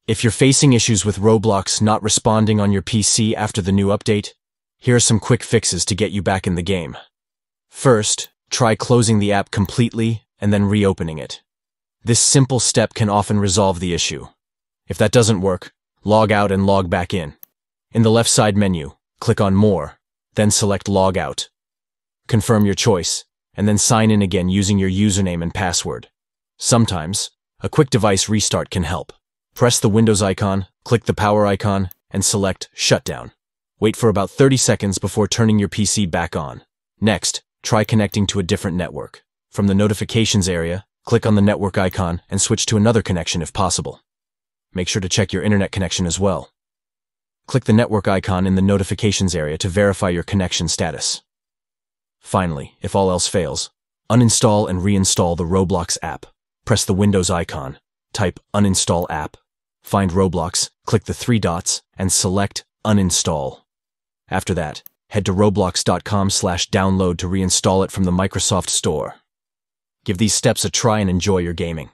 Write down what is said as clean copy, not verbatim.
If you're facing issues with Roblox not responding on your PC after the new update, here are some quick fixes to get you back in the game. First, try closing the app completely and then reopening it. This simple step can often resolve the issue. If that doesn't work, log out and log back in. In the left side menu, click on More, then select Log Out. Confirm your choice, and then sign in again using your username and password. Sometimes, a quick device restart can help. Press the Windows icon, click the power icon, and select Shutdown. Wait for about 30 seconds before turning your PC back on. Next, try connecting to a different network. From the notifications area, click on the network icon and switch to another connection if possible. Make sure to check your internet connection as well. Click the network icon in the notifications area to verify your connection status. Finally, if all else fails, uninstall and reinstall the Roblox app. Press the Windows icon, type Uninstall App. Find Roblox, click the 3 dots, and select Uninstall. After that, head to roblox.com/download to reinstall it from the Microsoft Store. Give these steps a try and enjoy your gaming.